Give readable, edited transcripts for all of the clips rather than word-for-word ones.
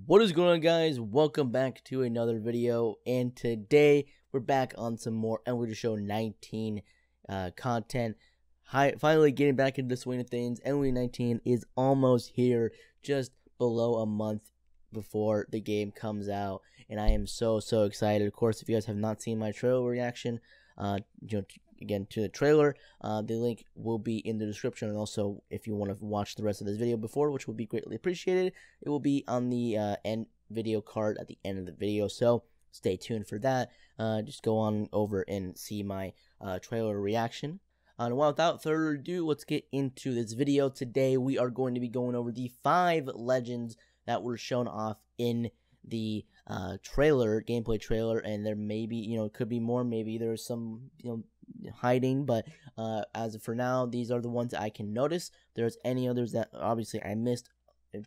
What is going on, guys? Welcome back to another video, and today we're back on some more MLB The Show 19 content. Finally getting back into the swing of things. MLB 19 is almost here, just below a month before the game comes out, and I am so excited. Of course, if you guys have not seen my trailer reaction, again to the trailer, the link will be in the description, and also if you want to watch the rest of this video before, which will be greatly appreciated, it will be on the end video card at the end of the video, so stay tuned for that. Just go on over and see my trailer reaction. And without further ado, let's get into this video. Today we are going to be going over the 5 legends that were shown off in the gameplay trailer, and there may be, it could be more, maybe there's some, hiding, but as of for now, these are the ones I can notice. If there's any others that obviously I missed,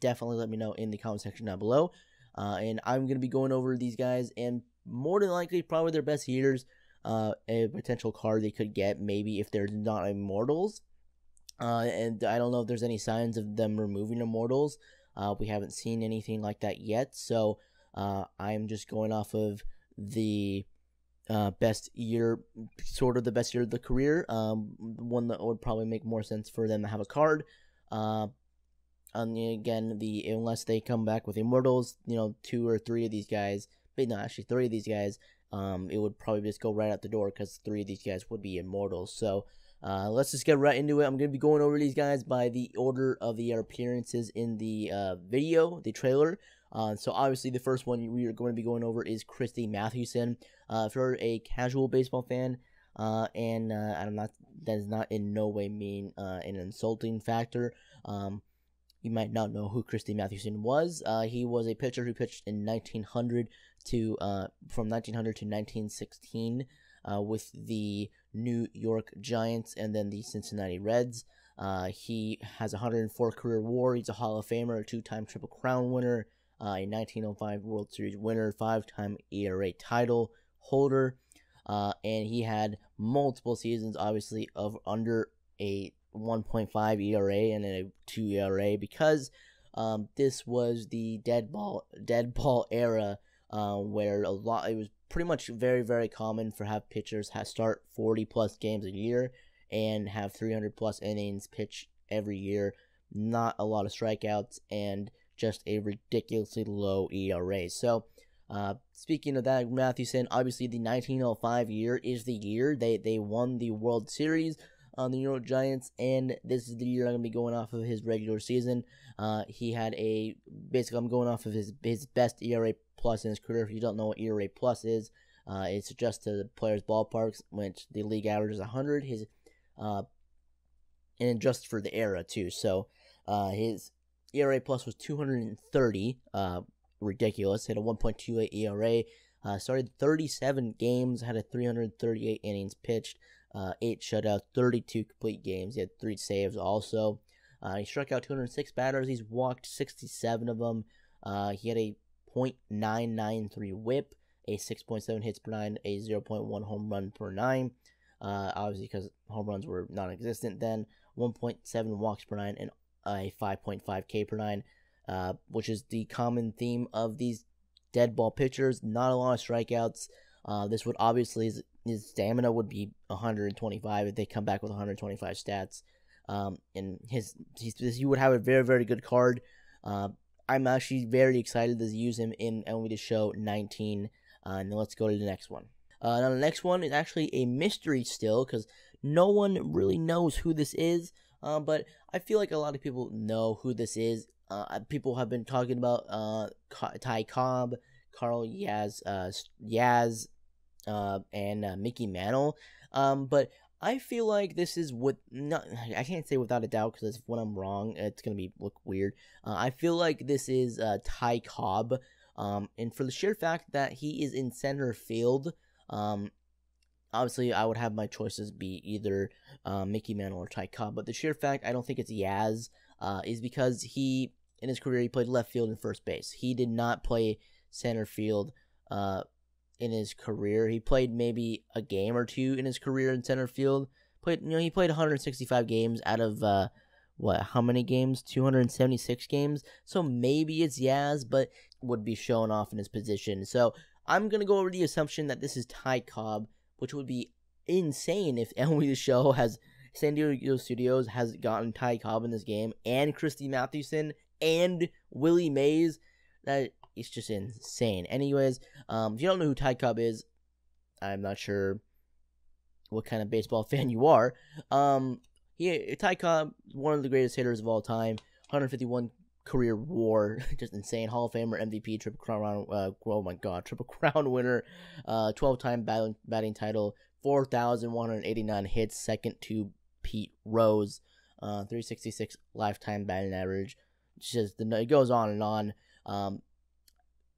definitely let me know in the comment section down below. And I'm going to be going over these guys, and more than likely probably their best years, a potential card they could get, maybe if they're not immortals. And I don't know if there's any signs of them removing immortals. We haven't seen anything like that yet, so I'm just going off of the best year, sort of the best year of the career, one that would probably make more sense for them to have a card. And again, unless they come back with immortals, 2 or 3 of these guys, but no, actually 3 of these guys, it would probably just go right out the door because 3 of these guys would be immortals. So let's just get right into it. I'm going to be going over these guys by the order of their appearances in the the trailer. So obviously the first one we are going to be going over is Christie Mathewson. If you're a casual baseball fan, and that is not in no way mean an insulting factor, you might not know who Christie Mathewson was. He was a pitcher who pitched in 1900 from 1900 to 1916 with the New York Giants and then the Cincinnati Reds. He has 104 career WAR. He's a Hall of Famer, a 2-time Triple Crown winner, a 1905 World Series winner, 5-time ERA title holder, and he had multiple seasons, obviously, of under a 1.5 ERA and a 2 ERA, because this was the dead ball era, where it was pretty much very common for have pitchers start 40 plus games a year and have 300 plus innings pitched every year, not a lot of strikeouts, and just a ridiculously low ERA. So speaking of that, Mathewson, obviously the 1905 year is the year they won the World Series on the New York Giants, and this is the year I'm going to be going off of his regular season. He had basically I'm going off of his best ERA plus in his career. If you don't know what ERA plus is, it's just to the players' ballparks, which the league average is 100. And just for the era too. So his ERA plus was 230, ridiculous. Hit a 1.28 ERA. Started 37 games, had a 338 innings pitched, 8 shutouts, 32 complete games. He had 3 saves also. He struck out 206 batters. He's walked 67 of them. He had a .993 WHIP, a 6.7 hits per 9, a 0.1 home run per 9. Obviously, because home runs were non-existent then. 1.7 walks per 9 and a 5.5 K per 9, which is the common theme of these dead ball pitchers. Not a lot of strikeouts. This would obviously, his stamina would be 125 if they come back with 125 stats. And he would have a very good card. I'm actually very excited to use him in MLB The Show 19. And let's go to the next one. Now the next one is actually a mystery still, because no one really knows who this is. But I feel like a lot of people know who this is. People have been talking about Ty Cobb, Carl Yaz, and Mickey Mantle. But I feel like this is I can't say without a doubt, because when I'm wrong, it's gonna look weird. I feel like this is Ty Cobb, and for the sheer fact that he is in center field. Obviously, I would have my choices be either Mickey Mantle or Ty Cobb, but the sheer fact I don't think it's Yaz is because in his career, he played left field and first base. He did not play center field in his career. He played maybe a game or two in his career in center field. He played 165 games out of how many games? 276 games. So maybe it's Yaz, but would be shown off in his position. So I'm going to go over the assumption that this is Ty Cobb, which would be insane if MLB The Show has San Diego Studios has gotten Ty Cobb in this game, and Christie Mathewson, and Willie Mays. That is just insane. Anyways, if you don't know who Ty Cobb is, I'm not sure what kind of baseball fan you are. Ty Cobb, one of the greatest hitters of all time, 151 career WAR, just insane. Hall of Famer, MVP, Triple Crown winner, 12-time batting title, 4,189 hits, second to Pete Rose, 366 lifetime batting average. It goes on and on.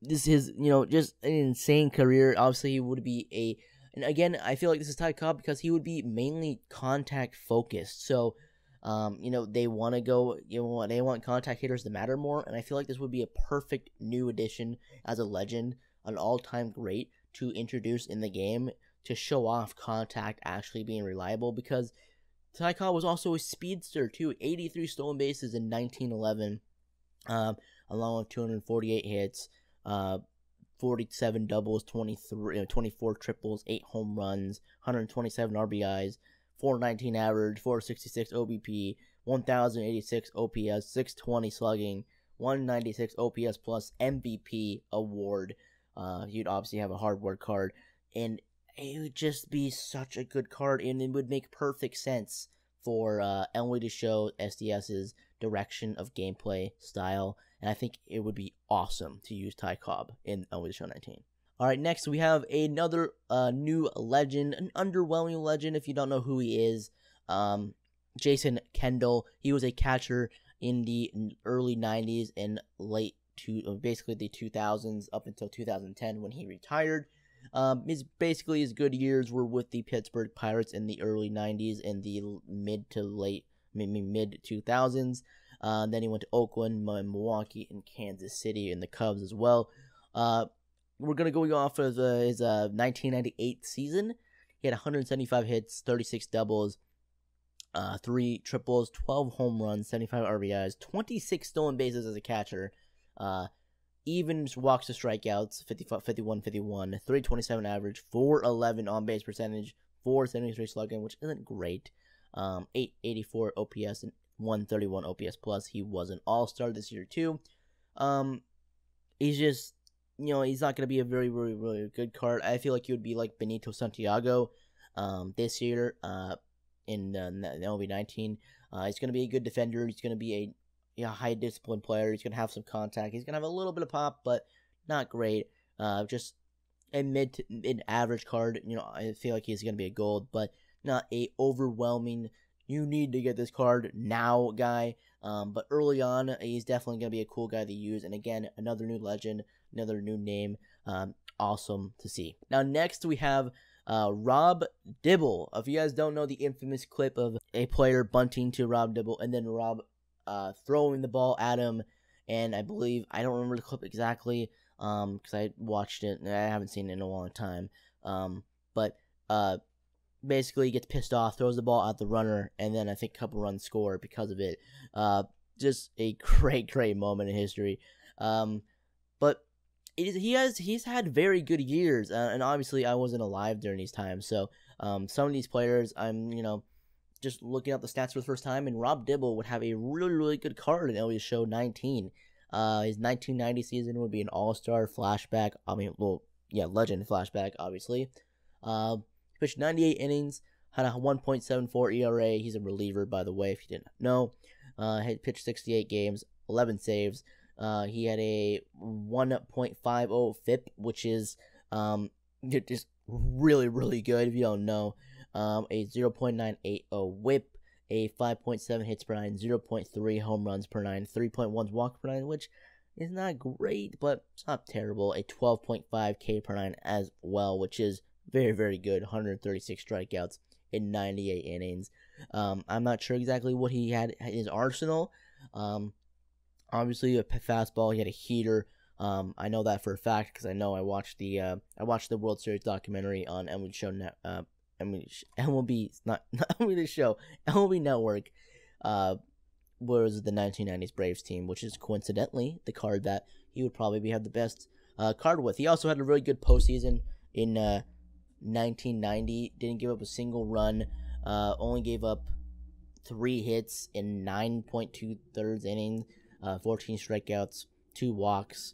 This is, just an insane career. Obviously, he would be and again, I feel like this is Ty Cobb because he would be mainly contact focused. So, they want to go, they want contact hitters to matter more. And I feel like this would be a perfect new addition as a legend, an all-time great to introduce in the game to show off contact actually being reliable, because Ty Cobb was also a speedster too. 83 stolen bases in 1911, along with 248 hits, 47 doubles, 24 triples, 8 home runs, 127 RBIs, 419 average, 466 OBP, 1086 OPS, 620 slugging, 196 OPS plus, MVP award. You'd obviously have a hardware card, and it would just be such a good card, and it would make perfect sense for MLB The Show SDS's direction of gameplay style, and I think it would be awesome to use Ty Cobb in MLB The Show 19. Alright, next we have another new legend, an underwhelming legend if you don't know who he is. Jason Kendall. He was a catcher in the early 90s and basically the 2000s up until 2010 when he retired. His good years were with the Pittsburgh Pirates in the early 90s and the mid 2000s. Then he went to Oakland, Milwaukee, and Kansas City, and the Cubs as well. We're going to go off of his 1998 season. He had 175 hits, 36 doubles, 3 triples, 12 home runs, 75 RBIs, 26 stolen bases as a catcher, even walks to strikeouts, 51-51, 327 average, 411 on-base percentage, 473 slugging, which isn't great, 884 OPS, and 131 OPS plus. He was an all-star this year too. He's just, he's not going to be a very, very, really good card. I feel like he would be like Benito Santiago this year in MLB 19. He's going to be a good defender. He's going to be a high discipline player. He's going to have some contact. He's going to have a little bit of pop, but not great. Just a mid-average card. I feel like he's going to be a gold, but not a overwhelming, you need to get this card now guy. But early on, he's definitely going to be a cool guy to use. And again, another new legend, another new name. Awesome to see. Now, next we have Rob Dibble. If you guys don't know the infamous clip of a player bunting to Rob Dibble and then Rob throwing the ball at him, and I don't remember the clip exactly because I watched it and I haven't seen it in a long time. But basically he gets pissed off, throws the ball at the runner, and then I think a couple runs score because of it. Just a great moment in history. But he's had very good years, and obviously I wasn't alive during these times, so some of these players I'm just looking up the stats for the first time, and Rob Dibble would have a really good card in MLB The Show 19. His 1990 season would be an all-star flashback. Legend flashback, obviously. Pitched 98 innings, had a 1.74 ERA. He's a reliever, by the way, if you didn't know. Had pitched 68 games, 11 saves. He had a 1.50 FIP, which is just really good if you don't know. A 0.980 WHIP, a 5.7 hits per 9, 0.3 home runs per 9, 3.1 walks per 9, which is not great, but it's not terrible. A 12.5 K per 9 as well, which is very good. 136 strikeouts in 98 innings. I'm not sure exactly what he had in his arsenal. Obviously a fastball. He had a heater. I know that for a fact because I watched the World Series documentary on MLB Show MLB, not MLB The Show, MLB Network. was the 1990s Braves team, which is coincidentally the card that he would probably have the best card with. He also had a really good postseason in 1990. Didn't give up a single run. Only gave up 3 hits in 9.2 innings, 14 strikeouts, 2 walks,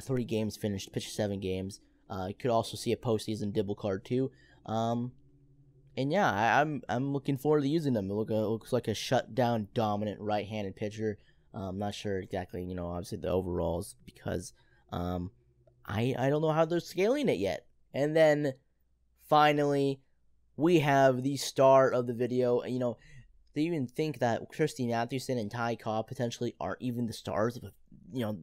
3 games finished, pitched 7 games. You could also see a postseason Dibble card too. And yeah, I'm looking forward to using them. It looks like a shutdown dominant right-handed pitcher. I'm not sure exactly, obviously the overalls, because I don't know how they're scaling it yet. And then finally, we have the star of the video. They even think that Christie Mathewson and Ty Cobb potentially aren't even the stars of,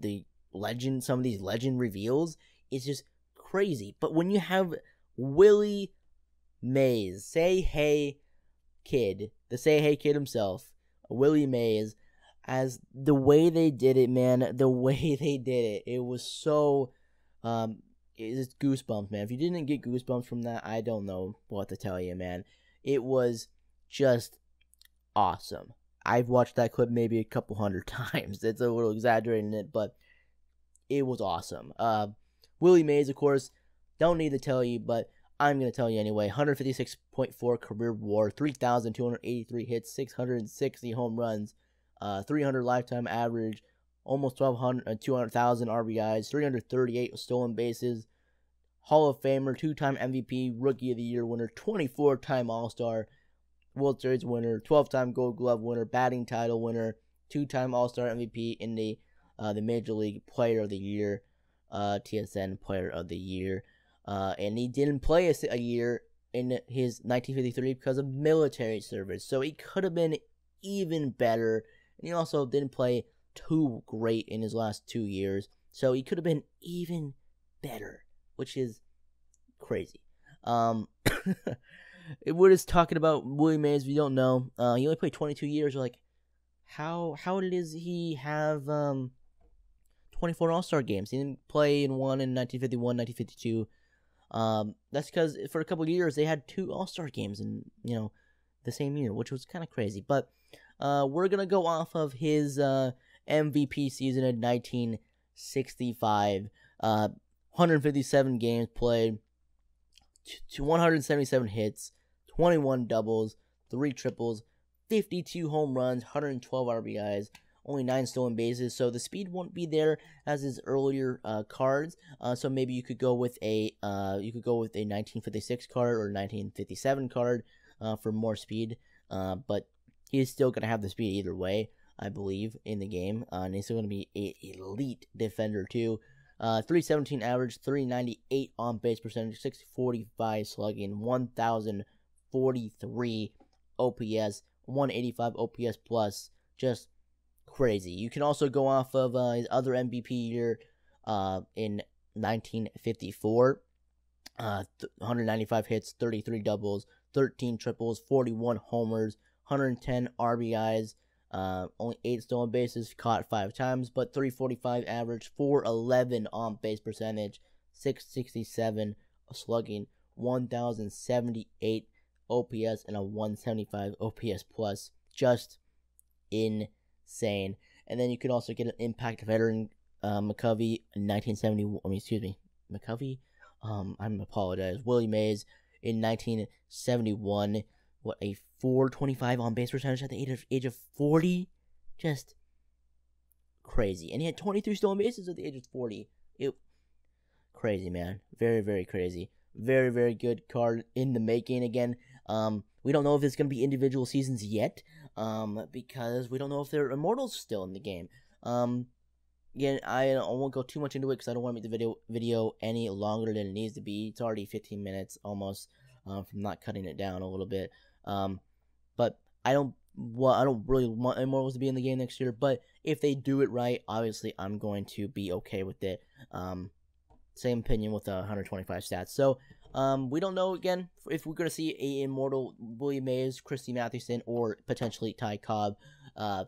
the legend. Some of these legend reveals. It's just crazy. But when you have Willie Mays, Say Hey Kid, the Say Hey Kid himself, Willie Mays, as the way they did it, man, the way they did it was so, it's goosebumps, man. If you didn't get goosebumps from that, I don't know what to tell you, man. It was just awesome. I've watched that clip maybe a couple hundred times. It's a little exaggerating it, but it was awesome. Willie Mays, of course, don't need to tell you, but I'm going to tell you anyway. 156.4 career WAR, 3,283 hits, 660 home runs, 300 lifetime average, almost 200,000 RBIs, 338 stolen bases, Hall of Famer, 2-time MVP, Rookie of the Year winner, 24-time All-Star, World Series winner, 12-time Gold Glove winner, batting title winner, 2-time All-Star MVP in the Major League Player of the Year, TSN Player of the Year. And he didn't play a year in his 1953 because of military service. So he could have been even better. And he also didn't play too great in his last 2 years. So he could have been even better, which is crazy. We're just talking about Willie Mays. If you don't know, he only played 22 years. You're like, how does he have 24 All-Star games? He didn't play in one in 1951, 1952. That's because for a couple of years they had 2 All-Star games in the same year, which was kind of crazy. But we're gonna go off of his MVP season in 1965. 157 games played, 177 hits, 21 doubles, 3 triples, 52 home runs, 112 RBIs. Only 9 stolen bases, so the speed won't be there as his earlier cards. So maybe you could go with a 1956 card or 1957 card for more speed. But he's still gonna have the speed either way, I believe, in the game. And he's still gonna be an elite defender too. 317 average, 398 on base percentage, 645 slugging, 1,043 OPS, 185 OPS plus, just crazy. You can also go off of his other MVP year in 1954. 195 hits, 33 doubles, 13 triples, 41 homers, 110 RBIs, only 8 stolen bases, caught 5 times, but 345 average, 411 on base percentage, 667 slugging, 1,078 OPS, and a 175 OPS plus. Just insane. And then you could also get an impact veteran, McCovey, 1970. McCovey. I'm apologize. Willie Mays in 1971. What, a 425 on base percentage at the age of 40? Just crazy. And he had 23 stolen bases at the age of 40. Crazy, man. Very, very crazy. Very, very good card in the making. Again, we don't know if it's going to be individual seasons yet, because we don't know if there are immortals still in the game. Again, I won't go too much into it because I don't want to make the video any longer than it needs to be. It's already 15 minutes almost, from not cutting it down a little bit. But I don't really want immortals to be in the game next year. But if they do it right, obviously I'm going to be okay with it. Same opinion with the 125 stats. So, we don't know, again, if we're going to see a immortal Willie Mays, Christie Mathewson, or potentially Ty Cobb.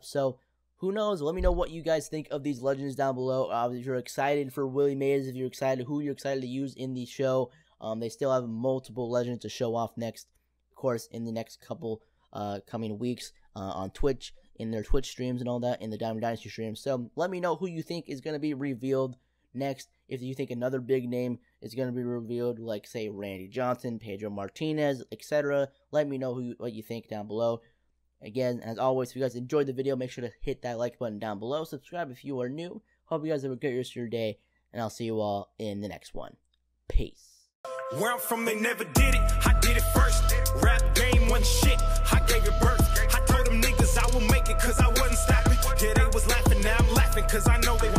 So, who knows? Let me know what you guys think of these legends down below. If you're excited for Willie Mays, if you're excited, who you're excited to use in the show. They still have multiple legends to show off next, of course, in the next couple coming weeks on Twitch in their Twitch streams and all that, in the Diamond Dynasty streams. So let me know who you think is going to be revealed next. If you think another big name is going to be revealed, like say Randy Johnson, Pedro Martinez, etc., let me know what you think down below. Again, as always, if you guys enjoyed the video, make sure to hit that like button down below. Subscribe if you are new. Hope you guys have a great rest of your day, and I'll see you all in the next one. Peace. Where I'm from, they never did it. I did it first. Rap game wasn't shit. I gave it birth. I told them niggas I will make it, cause I wasn't stopping. Yeah, they was laughing, now I'm laughing, cause I know they